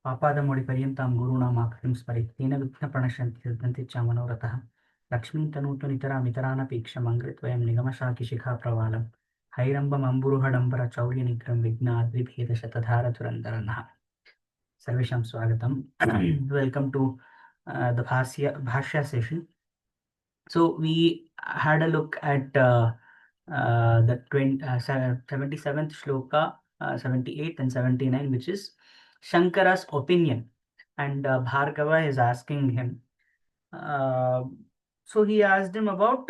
आपादमौलिपर्यन्तां गुरूणामाकृतिं स्मरेत् तेन विघ्नप्रणश्यन्ति सिद्धन्ति च मनोरथः लक्ष्मीं तनूतु नितरामितरानपेक्षमङ्कृत्वयं निगमशाकिशिखाप्रवालं हैरम्बमम्बुरुहडम्बरचौर्यनिग्रहं विघ्नाद्रिभेदशतधारधुरन्धरनः सर्वेषां स्वागतं. Welcome to the Bhashya session. So we had a look at the 77th shloka, 78 and 79, which is Shankara's opinion. And Bhargava is asking him. So he asked him about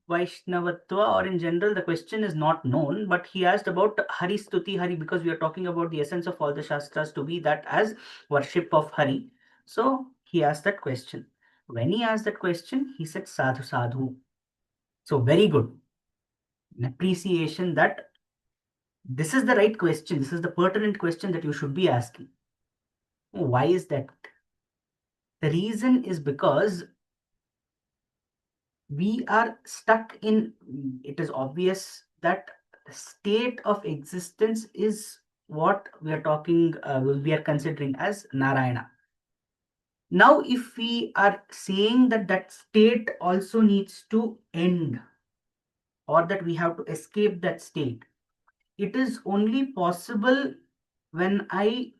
Vaishnavatva, or in general, the question is not known, but he asked about Hari Stuti Hari, because we are talking about the essence of all the Shastras to be that as worship of Hari. So he asked that question. When he asked that question, he said Sadhu Sadhu. So very good. An appreciation that this is the right question. This is the pertinent question that you should be asking. Why is that? The reason is because we are stuck in, it is obvious that the state of existence is what we are talking, we are considering as Narayana. Now, if we are saying that that state also needs to end, or that we have to escape that state, it is only possible when I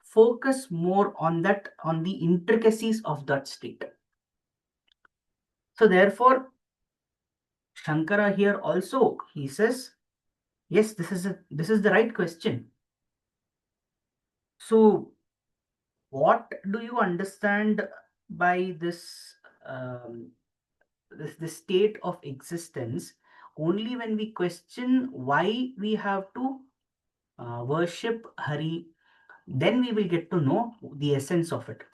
focus more on that, on the intricacies of that state. So therefore, Shankara here also, he says, yes, this is the right question. So what do you understand by this this state of existence? Only when we question why we have to worship Hari, then we will get to know the essence of it.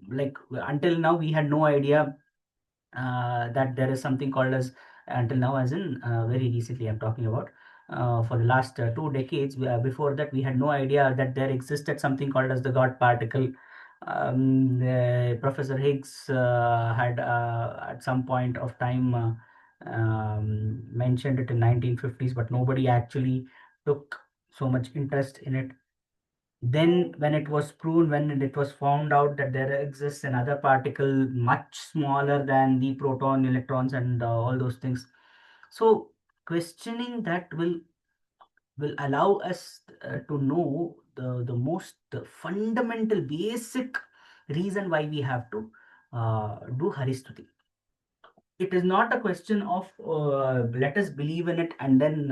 Like until now, we had no idea that there is something called as, until now as in very recently I'm talking about, for the last 2 decades, before that we had no idea that there existed something called as the God particle. Professor Higgs had at some point of time mentioned it in 1950s, but nobody actually took so much interest in it. Then when it was proven, when it was found out that there exists another particle much smaller than the proton, electrons, and all those things, so questioning that will allow us to know the most fundamental basic reason why we have to do Haristuti. It is not a question of let us believe in it and then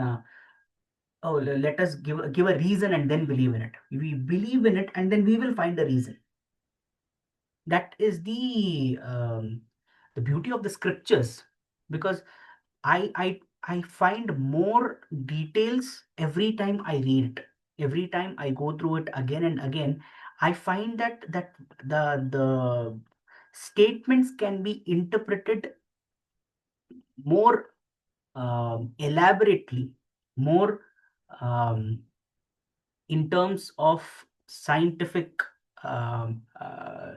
oh, let us give a reason and then believe in it. We believe in it and then we will find a reason. That is the beauty of the scriptures, because I find more details every time I read it. Every time I go through it again and again, I find that the statements can be interpreted more elaborately, more in terms of scientific um, uh,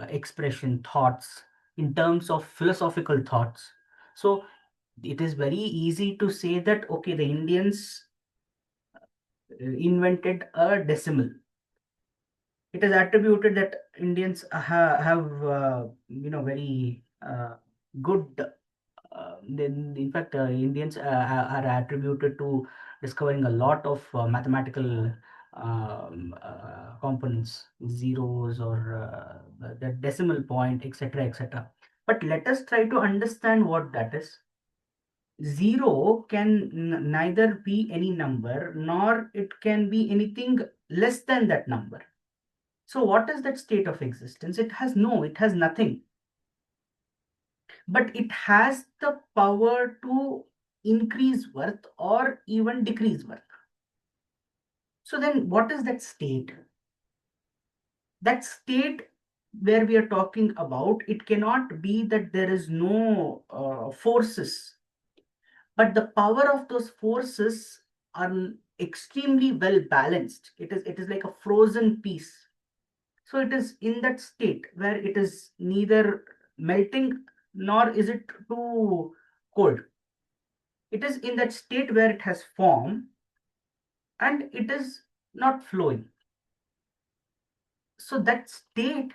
expression, thoughts, in terms of philosophical thoughts. So it is very easy to say that, okay, the Indians invented a decimal. It is attributed that Indians have very good. In fact, Indians are attributed to discovering a lot of mathematical components, zeros or the decimal point, etc., etc. But let us try to understand what that is. Zero can neither be any number nor it can be anything less than that number. So what is that state of existence? It has nothing. But it has the power to increase worth or even decrease worth. So then what is that state? That state where we are talking about, it cannot be that there is no forces, but the power of those forces are extremely well balanced. It is like a frozen piece. So it is in that state where it is neither melting nor is it too cold. It is in that state where it has form and it is not flowing. So that state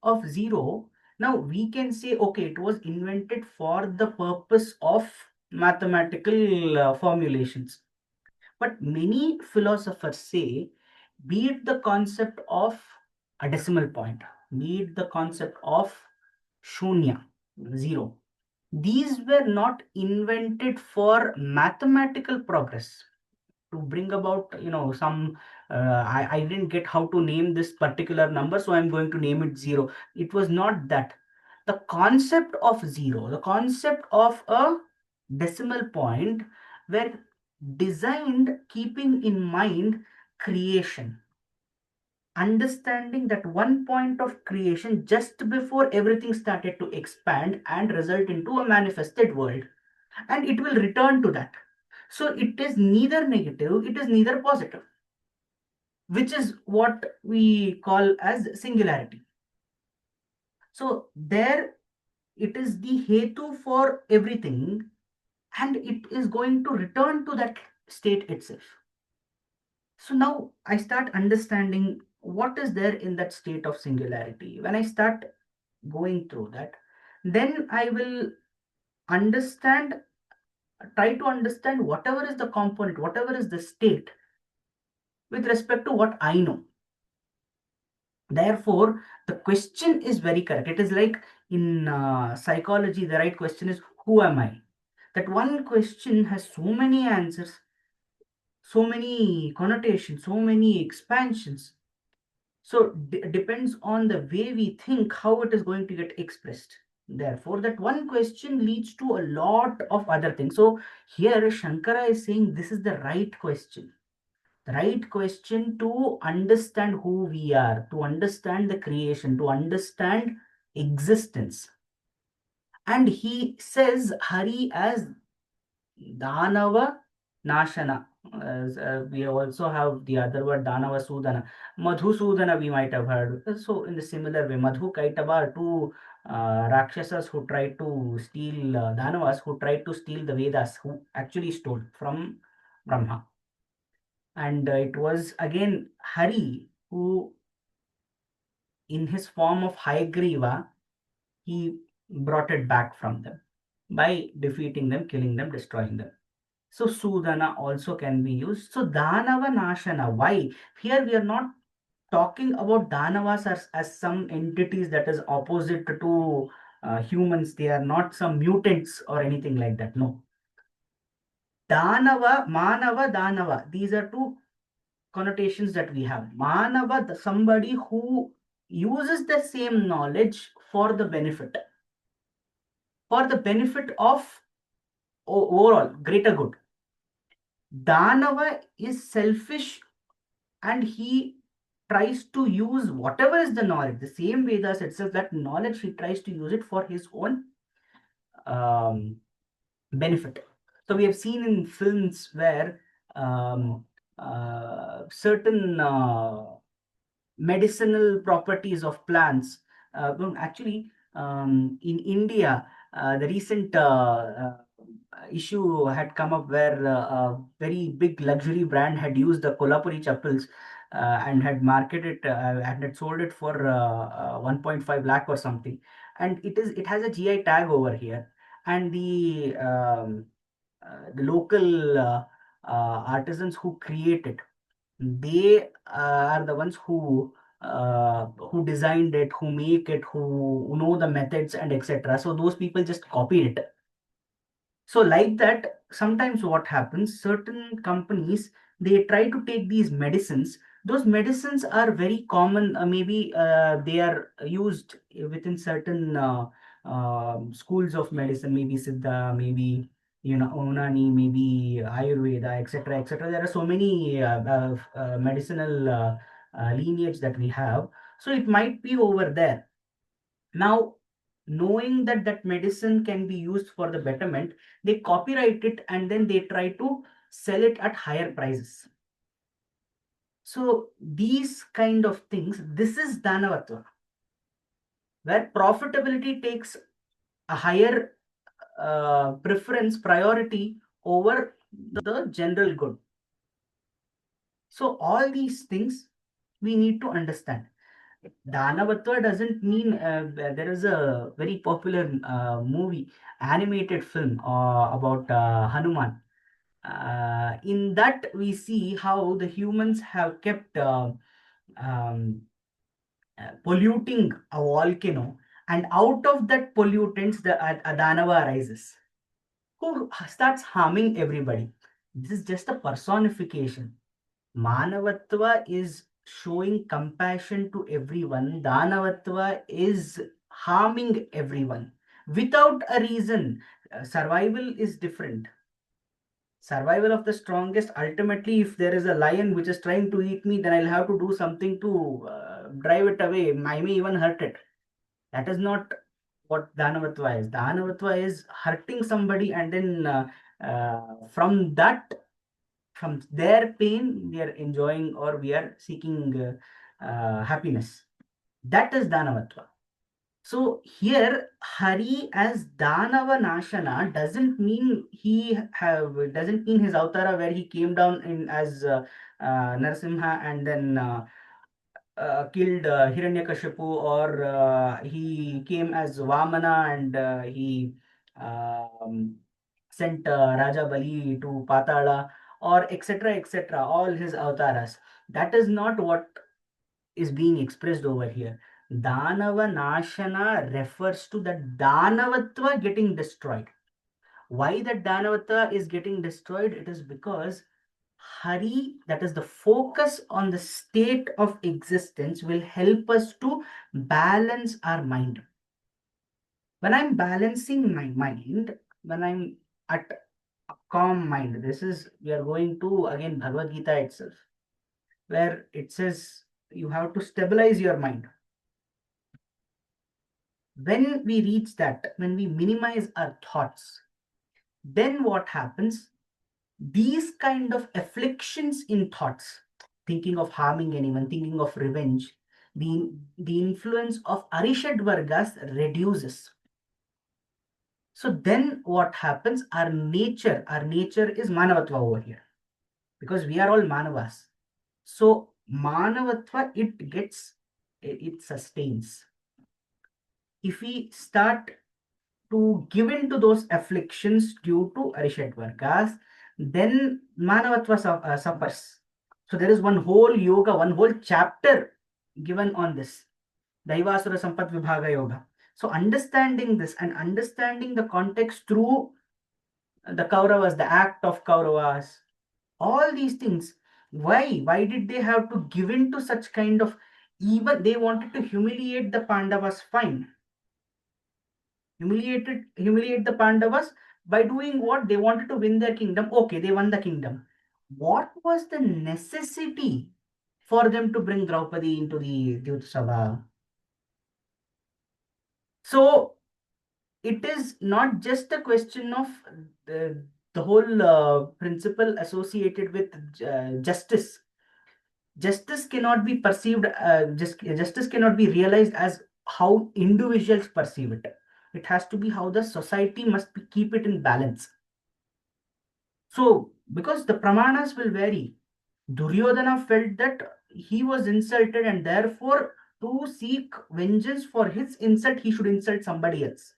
of zero, now we can say, okay, it was invented for the purpose of mathematical formulations. But many philosophers say, be it the concept of a decimal point, be it the concept of shunya, zero, these were not invented for mathematical progress, to bring about, some, I didn't get how to name this particular number, so I'm going to name it zero. It was not that. The concept of zero, the concept of a decimal point, were designed keeping in mind creation, understanding that one point of creation just before everything started to expand and result into a manifested world, and it will return to that. So it is neither negative, it is neither positive, which is what we call as singularity. So there, it is the hetu for everything, and it is going to return to that state itself. So now I start understanding what is there in that state of singularity. When I start going through that, then I will understand, try to understand whatever is the component, whatever is the state with respect to what I know. Therefore, the question is very correct. It is like in psychology, the right question is, who am I? That one question has so many answers, so many connotations, so many expansions. So depends on the way we think how it is going to get expressed. Therefore, that one question leads to a lot of other things. So here Shankara is saying this is the right question. The right question to understand who we are, to understand the creation, to understand existence. And he says Hari as Danava Nashana. We also have the other word Danava Sudana. Madhusudana we might have heard. So in the similar way, Madhu Kaitava are two Rakshasas who tried to steal, Danavas who tried to steal the Vedas, who actually stole from Brahma. And it was again Hari who, in his form of Haigriva, he brought it back from them by defeating them, killing them, destroying them. So Sudana also can be used. So Danava Nashana. Why? Here we are not talking about Danavas as some entities that is opposite to humans. They are not some mutants or anything like that. No. Danava, Manava, Danava. These are two connotations that we have. Manava, somebody who uses the same knowledge for the benefit of overall greater good. Danava is selfish, and he tries to use whatever is the knowledge, the same Vedas itself, that knowledge he tries to use it for his own um, benefit. So we have seen in films where certain medicinal properties of plants. Well, actually, in India, the recent issue had come up where a very big luxury brand had used the Kolhapuri chappals and had marketed and had sold it for 1.5 lakh or something. And it has a GI tag over here, and the local artisans who create it, they are the ones who designed it, who make it, who know the methods and etc. So those people just copied it. So like that, sometimes what happens, certain companies, they try to take these medicines. Those medicines are very common. Maybe they are used within certain schools of medicine, maybe Siddha, maybe Unani, maybe Ayurveda, etc., etc. There are so many medicinal lineage that we have. So it might be over there. Now, knowing that that medicine can be used for the betterment, they copyright it and then they try to sell it at higher prices. So these kind of things, this is Danavatva, where profitability takes a higher preference, priority over the general good. So all these things we need to understand. Danavatva doesn't mean there is a very popular movie, animated film about Hanuman. In that, we see how the humans have kept polluting a volcano, and out of that pollutants, the Danava arises, who starts harming everybody. This is just a personification. Manavatva is showing compassion to everyone. Danavatva is harming everyone without a reason. Survival is different. Survival of the strongest. Ultimately, if there is a lion which is trying to eat me, then I'll have to do something to drive it away. I may even hurt it. That is not what Danavatva is. Danavatva is hurting somebody, and then from that, from their pain, we are enjoying or we are seeking happiness. That is Danavatva. So here, Hari as Danava Nashana doesn't mean his avatara where he came down in as Narasimha and then killed Hiranyakashipu, or he came as Vamana and he um, sent Raja Bali to Patala, or etc. etc. All his avatars. That is not what is being expressed over here. Danava Nashana refers to the Danavatva getting destroyed. Why that Danavatva is getting destroyed? It is because Hari, that is the focus on the state of existence, will help us to balance our mind. When I'm balancing my mind, when I'm at a calm mind, this is, we are going to again Bhagavad Gita itself, where it says you have to stabilize your mind. When we reach that, when we minimize our thoughts, then what happens? These kind of afflictions in thoughts, thinking of harming anyone, thinking of revenge, the influence of Arishad Vargas reduces. So then what happens? Our nature is Manavatva over here, because we are all Manavas. So Manavatva, it sustains. If we start to give in to those afflictions due to Arishad Vargas, then Manavatva suffers. So there is one whole yoga, one whole chapter given on this, Daivasura Sampat Vibhaga Yoga. So understanding this and understanding the context through the Kauravas, the act of Kauravas, all these things. Why? Why did they have to give in to such kind of, even they wanted to humiliate the Pandavas, fine. Humiliate the Pandavas by doing what? They wanted to win their kingdom. Okay, they won the kingdom. What was the necessity for them to bring Draupadi into the Sabha? So it is not just a question of the whole principle associated with justice. Justice cannot be perceived, justice cannot be realized as how individuals perceive it. It has to be how the society must keep it in balance. So, because the pramanas will vary, Duryodhana felt that he was insulted, and therefore, to seek vengeance for his insult, he should insult somebody else.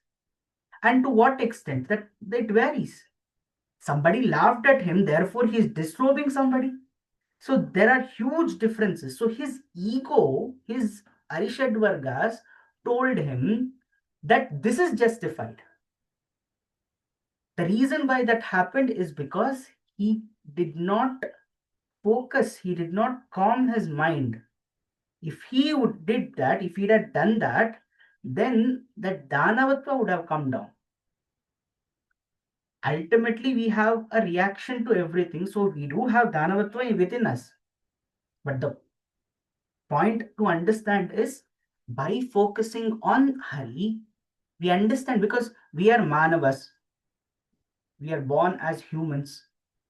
And to what extent? That it varies. Somebody laughed at him, therefore, he is disrobing somebody. So, there are huge differences. So, his ego, his Arishad Vargas, told him that this is justified. The reason why that happened is because he did not focus, he did not calm his mind. If he did that, if he had done that, then that Danavatva would have come down. Ultimately, we have a reaction to everything, so we do have Danavatva within us. But the point to understand is, by focusing on Hari, we understand, because we are Manavas, we are born as humans.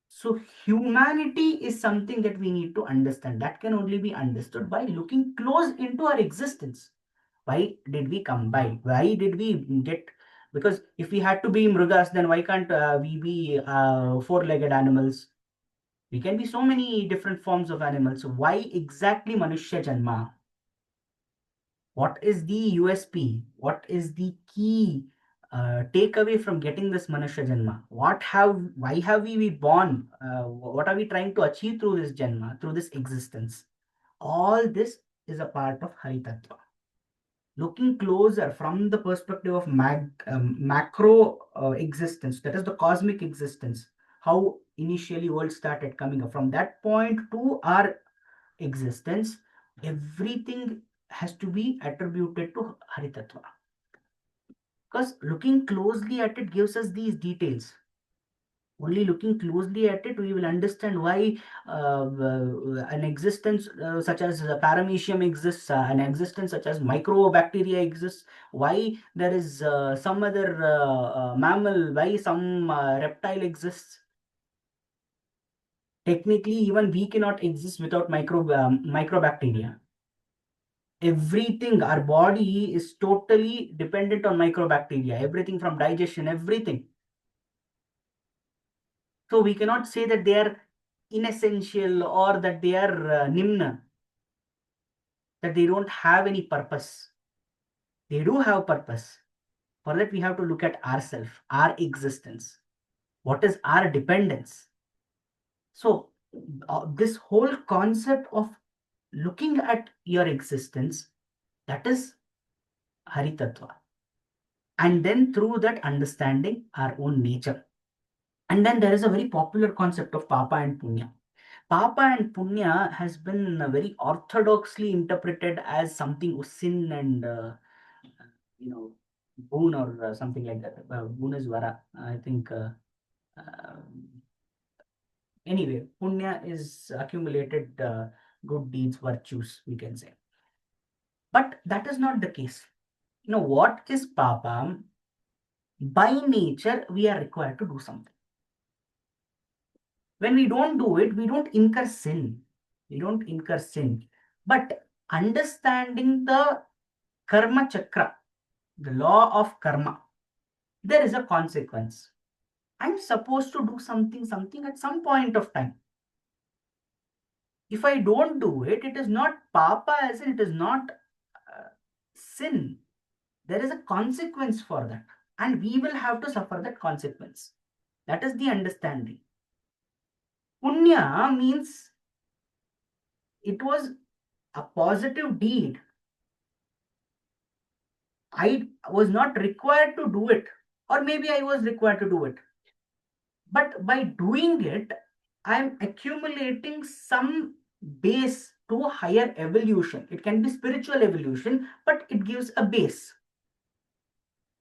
So humanity is something that we need to understand. That can only be understood by looking close into our existence. Why did we come by? Why did we get? Because if we had to be mrugas, then why can't we be four-legged animals? We can be so many different forms of animals. So why exactly Manushya Janma? What is the USP? What is the key takeaway from getting this Manusha Janma? Why have we been born? What are we trying to achieve through this Janma, through this existence? All this is a part of Hari Tattva. Looking closer from the perspective of macro existence, that is the cosmic existence, how initially world started coming up. From that point to our existence, everything has to be attributed to Haritattva. Because looking closely at it gives us these details. Only looking closely at it, we will understand why an existence such as paramecium exists, an existence such as microbacteria exists, why there is some other mammal, why some reptile exists. Technically, even we cannot exist without microbacteria. Everything, our body is totally dependent on microbacteria, everything from digestion, everything. So we cannot say that they are inessential or that they are nimna, that they don't have any purpose. They do have purpose. For that, we have to look at ourselves, our existence. What is our dependence? So, this whole concept of looking at your existence, that is Haritattva. And then through that, understanding our own nature. And then there is a very popular concept of Papa and Punya. Papa and Punya has been very orthodoxly interpreted as something sin and you know boon or something like that. Boon is vara. I think. Anyway, Punya is accumulated good deeds, virtues, we can say. But that is not the case. What is Papa? By nature, we are required to do something. When we don't do it, we don't incur sin. We don't incur sin. But understanding the karma chakra, the law of karma, there is a consequence. I'm supposed to do something at some point of time. If I don't do it, it is not papa, as in it is not sin. There is a consequence for that. And we will have to suffer that consequence. That is the understanding. Punya means it was a positive deed. I was not required to do it, or maybe I was required to do it. But by doing it, I'm accumulating some base to higher evolution. It can be spiritual evolution, but it gives a base.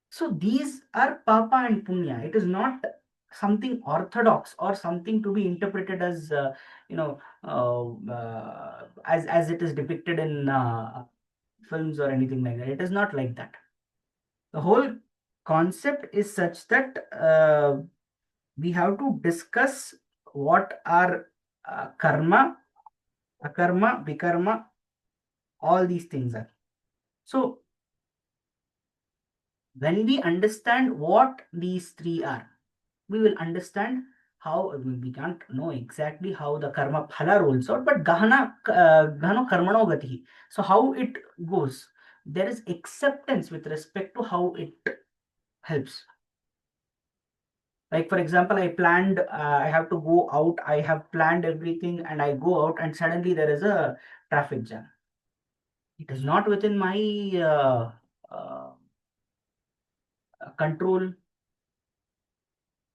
So these are Papa and Punya. It is not something orthodox or something to be interpreted as, as it is depicted in films or anything like that. It is not like that. The whole concept is such that we have to discuss what are karma, akarma, vikarma, all these things are. So, when we understand what these three are, we will understand how we can't know exactly how the karma phala rolls out, but gahano karmano gati. So, how it goes, there is acceptance with respect to how it helps. Like, for example, I have to go out, I have planned everything, and I go out, and suddenly there is a traffic jam. It is not within my control,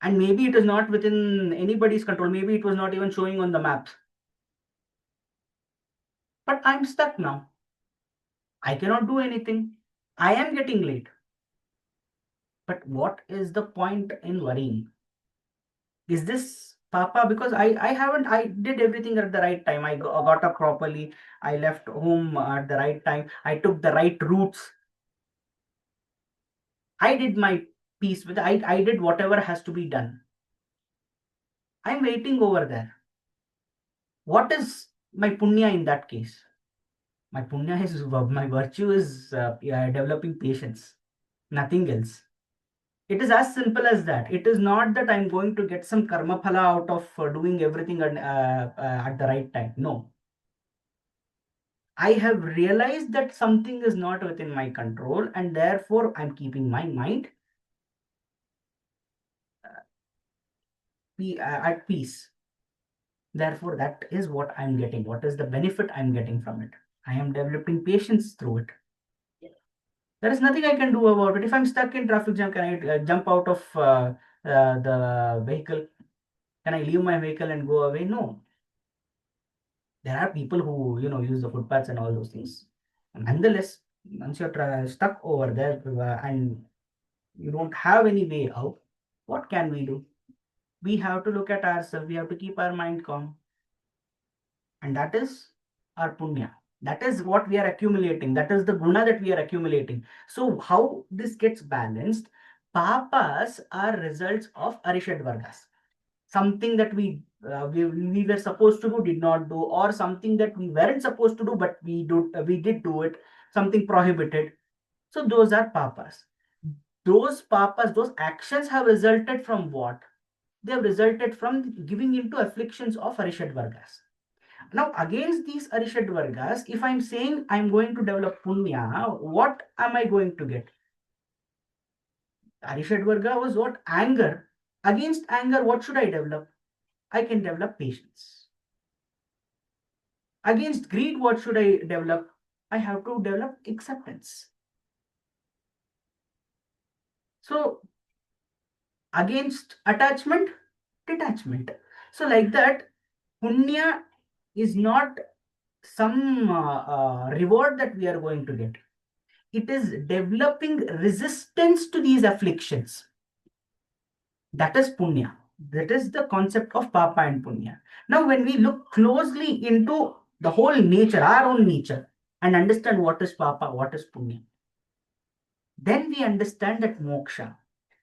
and maybe it is not within anybody's control. Maybe it was not even showing on the maps. But I'm stuck now. I cannot do anything. I am getting late. But what is the point in worrying? Is this Papa? Because I haven't, I did everything at the right time. Got up properly. I left home at the right time. I took the right routes. I did my piece with I did whatever has to be done. I'm waiting over there. What is my punya in that case? My punya is my virtue is developing patience. Nothing else. It is as simple as that. It is not that I'm going to get some karma phala out of doing everything at the right time. No. I have realized that something is not within my control, and therefore I'm keeping my mind at peace. Therefore, that is what I'm getting. What is the benefit I'm getting from it? I am developing patience through it. There is nothing I can do about it. If I'm stuck in traffic jam, can I jump out of the vehicle? Can I leave my vehicle and go away? No. There are people who use the footpaths and all those things. Nonetheless, once you're stuck over there and you don't have any way out, what can we do? We have to look at ourselves. We have to keep our mind calm, and that is our punya. That is what we are accumulating. That is the guna that we are accumulating. So how this gets balanced? Papas are results of arishad vargas. Something that we were supposed to do, did not do, or something that we weren't supposed to do, but we did do it. Something prohibited. So those are papas. Those papas, those actions have resulted from what? They have resulted from giving into afflictions of arishad vargas. Now, against these arishad vargas, if I'm saying I'm going to develop punya, what am I going to get? Arishad varga was what? Anger. Against anger, what should I develop? I can develop patience. Against greed, what should I develop? I have to develop acceptance. So, against attachment, detachment. So, like that, punya is not some reward that we are going to get. It is developing resistance to these afflictions. That is punya. That is the concept of papa and punya. Now, when we look closely into the whole nature, our own nature, and understand what is papa, what is punya, then we understand that moksha,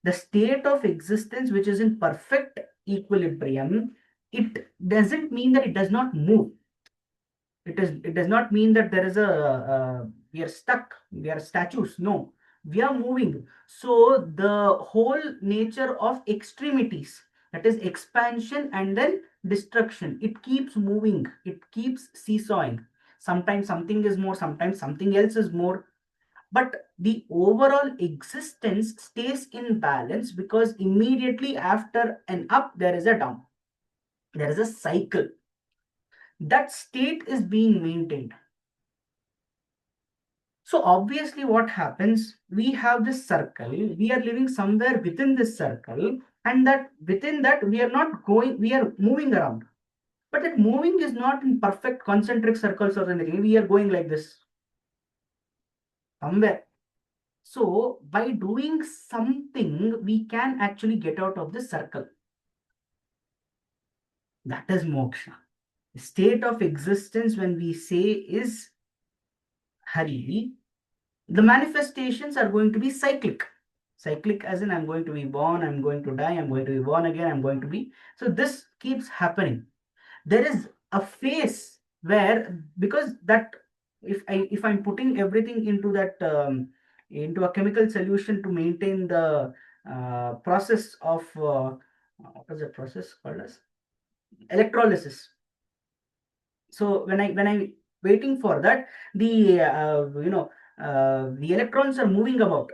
the state of existence which is in perfect equilibrium, it doesn't mean that it does not move. It does not mean that there is we are stuck, we are statues. No, we are moving. So the whole nature of extremities, that is expansion and then destruction, it keeps moving, it keeps seesawing. Sometimes something is more, sometimes something else is more, but the overall existence stays in balance, because immediately after an up there is a down, there is a cycle. That state is being maintained. So obviously what happens, we have this circle, we are living somewhere within this circle, and that within that we are not going, we are moving around. But that moving is not in perfect concentric circles or anything. We are going like this somewhere. So by doing something, we can actually get out of this circle. That is moksha. The state of existence, when we say, is Hari, the manifestations are going to be cyclic. Cyclic as in I'm going to be born, I'm going to die, I'm going to be born again, I'm going to be. So this keeps happening. There is a phase where, because that, if I'm putting everything into that into a chemical solution to maintain the process of what is that process called as? Electrolysis. So when I waiting for that, the the electrons are moving about.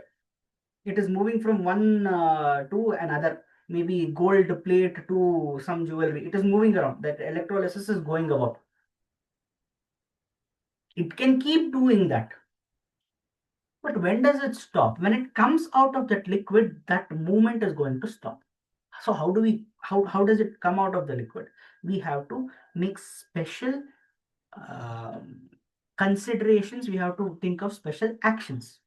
It is moving from one to another, maybe gold plate to some jewelry. It is moving around. That electrolysis is going about. It can keep doing that. But when does it stop? When it comes out of that liquid, that movement is going to stop. So how does it come out of the liquid? We have to make special um, considerations. We have to think of special actions.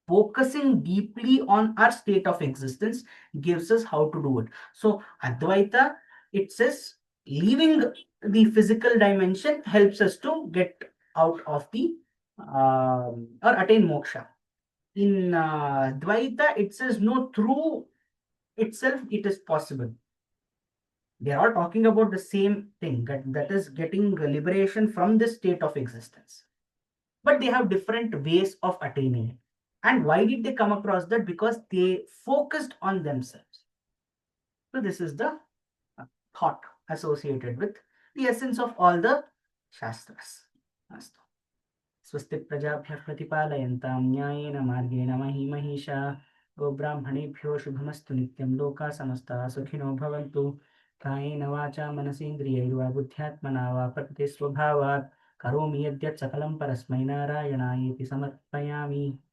Focusing deeply on our state of existence gives us how to do it. So Advaita, it says leaving the physical dimension helps us to get out of the or attain moksha. In Dvaita, it says no, through itself it is possible. They are all talking about the same thing, that is getting liberation from this state of existence. But they have different ways of attaining it. And why did they come across that? Because they focused on themselves. So this is the thought associated with the essence of all the Shastras. अस्तु। स्वस्ति प्रजाभ्यः प्रतिपालयन्तां न्यायेन मार्गेण महीं महिषा। गोब्राह्मणेभ्यो शुभमस्तु नित्यं लोकाः समस्ताः सुखिनो भवन्तु। कायेन वाचा मनसेन्द्रियैर्वा बुद्ध्यात्मना वा प्रकृते स्वभावात् करोमि यद्यत् सकलं परस्मै नारायणायेति समर्पयामि।